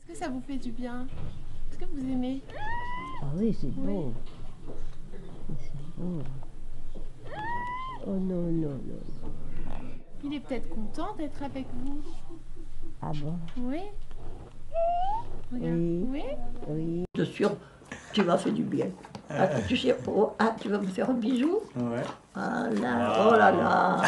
Est-ce que ça vous fait du bien? Est-ce que vous aimez? Ah oui, c'est beau. C'est beau. Oh non, non, non. Il est peut-être content d'être avec vous. Ah bon? Oui. Regarde. Oui. Oui. Oui. Bien sûr, tu m'as fait du bien. Ah, tu sais, oh, ah, tu vas me faire un bisou? Ouais. Voilà, oh là là.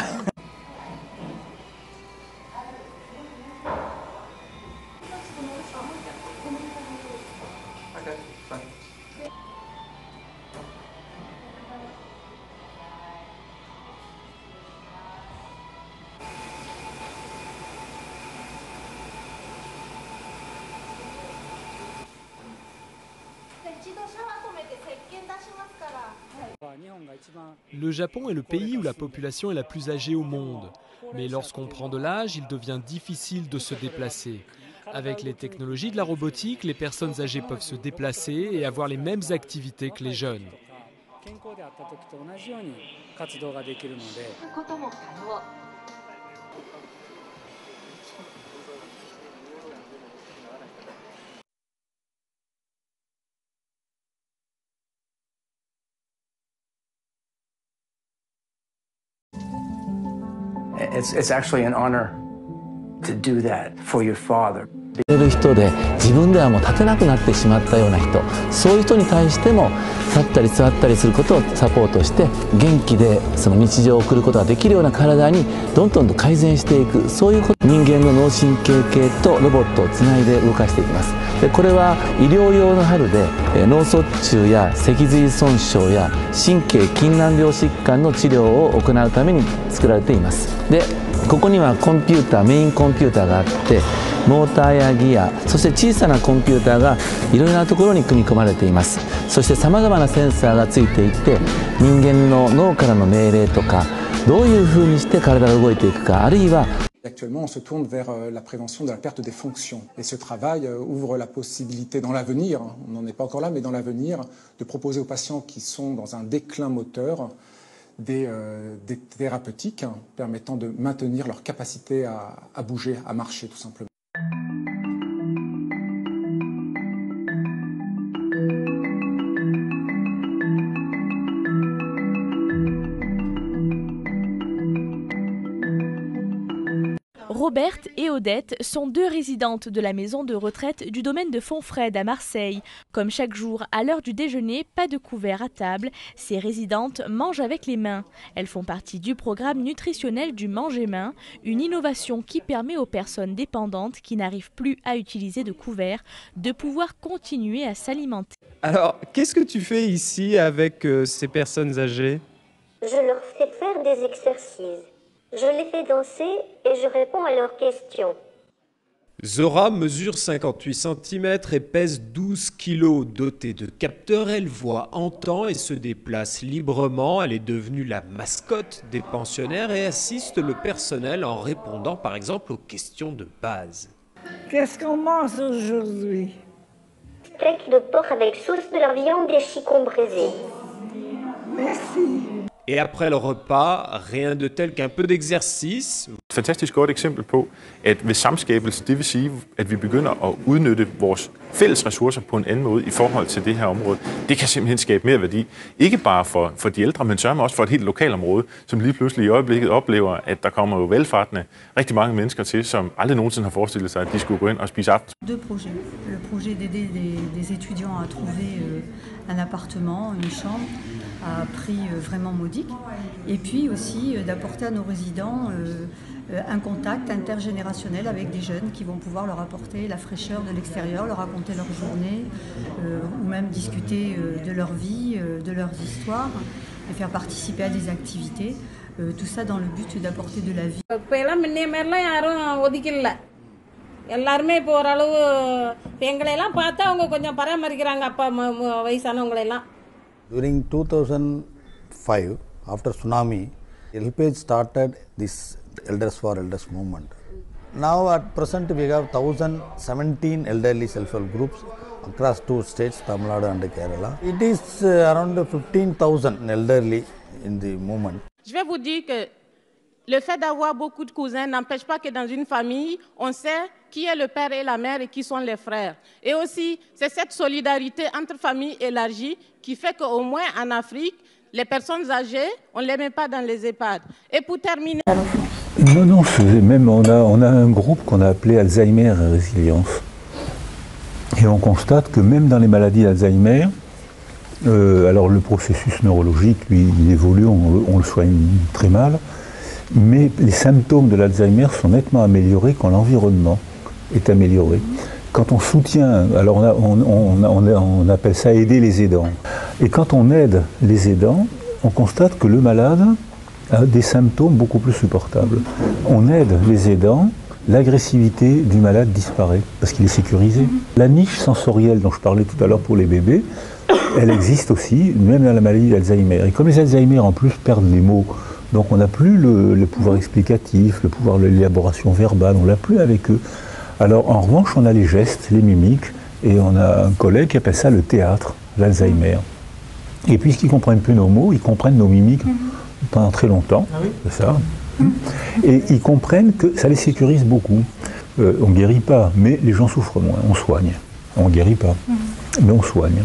Le Japon est le pays où la population est la plus âgée au monde. Mais lorsqu'on prend de l'âge, il devient difficile de se déplacer. Avec les technologies de la robotique, les personnes âgées peuvent se déplacer et avoir les mêmes activités que les jeunes. It's actually an honor to do that for your father. る人で自分ではもう立てなくなってしまったような人、そういう人に対しても立ったり座ったりすることをサポートして元気でその日常を送ることができるような体にどんどんと改善していく、そういうこと人間の脳神経系とロボットをつないで動かしていきます。でこれは医療用の針で脳卒中や脊髄損傷や神経筋軟病疾患の治療を行うために作られています。でここにはコンピューター、メインコンピューターがあってモーターやギア、そして小さなコンピューターがいろいろなところに組み込まれています。そしてさまざまなセンサーがついていて人間の脳からの命令とかどういうふうにして体が動いていくか、あるいは Actuellement, on se tourne vers la prévention de la perte des fonctions. Et ce travail ouvre la possibilité dans l'avenir, on n'en est pas encore là, mais dans l'avenir, de proposer aux patients qui sont dans un déclin moteur des thérapeutiques permettant de maintenir leur capacité à bouger, à marcher tout simplement. Robert et Odette sont deux résidentes de la maison de retraite du domaine de Fontfrède à Marseille. Comme chaque jour, à l'heure du déjeuner, pas de couvert à table. Ces résidentes mangent avec les mains. Elles font partie du programme nutritionnel du Manger Main, une innovation qui permet aux personnes dépendantes qui n'arrivent plus à utiliser de couvert de pouvoir continuer à s'alimenter. Alors, qu'est-ce que tu fais ici avec ces personnes âgées? Je leur fais faire des exercices. Je les fais danser et je réponds à leurs questions. Zora mesure 58 cm et pèse 12 kg. Dotée de capteurs, elle voit, entend et se déplace librement. Elle est devenue la mascotte des pensionnaires et assiste le personnel en répondant par exemple aux questions de base. Qu'est-ce qu'on mange aujourd'hui? Steak de porc avec sauce de la viande et chicon braisé. Merci. Et après le repas, rien de tel qu'un peu d'exercice. Et fantastisk godt eksempel på, at ved samskabelse, det vil sige, at vi begynder at udnytte vores fælles ressourcer på en anden måde i forhold til det her område. Det kan simpelthen skabe mere værdi. Ikke bare for de ældre, men sørger også for et helt lokalområde, som lige pludselig i øjeblikket oplever, at der kommer jo velfartende rigtig mange mennesker til, som aldrig nogensinde har forestillet sig, at de skulle gå ind og spise aften. Deux projets. Le projet d'aider des étudiants à trouver un appartement, une chambre à prix vraiment modique, et puis aussi d'apporter à nos résidents un contact intergénérationnel avec des jeunes qui vont pouvoir leur apporter la fraîcheur de l'extérieur, leur raconter leur journée, ou même discuter de leur vie, de leurs histoires, et faire participer à des activités, tout ça dans le but d'apporter de la vie. எல்லாருமே இப்போ ஓரளவு எங்களையெல்லாம் பார்த்தா அவங்க கொஞ்சம் பராமரிக்கிறாங்க அப்பா வயசானவங்களெல்லாம். During 2005, after tsunami, LPH started this Elders for Elders movement. Now at present we have 1017 elderly self-help groups across two states, Tamil Nadu and Kerala. It is around 15,000 elderly in the movement. Je vais vous dire que Le fait d'avoir beaucoup de cousins n'empêche pas que dans une famille, on sait qui est le père et la mère et qui sont les frères. Et aussi, c'est cette solidarité entre familles élargies qui fait qu'au moins en Afrique, les personnes âgées, on ne les met pas dans les EHPAD. Et pour terminer... Non, même on a un groupe qu'on a appelé Alzheimer et Résilience. Et on constate que même dans les maladies d'Alzheimer, alors le processus neurologique, lui, il évolue, on le soigne très mal, mais les symptômes de l'Alzheimer sont nettement améliorés quand l'environnement est amélioré. Quand on soutient, alors on appelle ça aider les aidants. Et quand on aide les aidants, on constate que le malade a des symptômes beaucoup plus supportables. On aide les aidants, l'agressivité du malade disparaît parce qu'il est sécurisé. La niche sensorielle dont je parlais tout à l'heure pour les bébés, elle existe aussi, même dans la maladie d'Alzheimer. Et comme les Alzheimer en plus perdent les mots, donc on n'a plus le pouvoir explicatif, le pouvoir de l'élaboration verbale, on l'a plus avec eux. Alors en revanche, on a les gestes, les mimiques, et on a un collègue qui appelle ça le théâtre, l'Alzheimer. Et puisqu'ils ne comprennent plus nos mots, ils comprennent nos mimiques pendant très longtemps, c'est ça. Et ils comprennent que ça les sécurise beaucoup. On ne guérit pas, mais les gens souffrent moins, on soigne. On ne guérit pas, mais on soigne.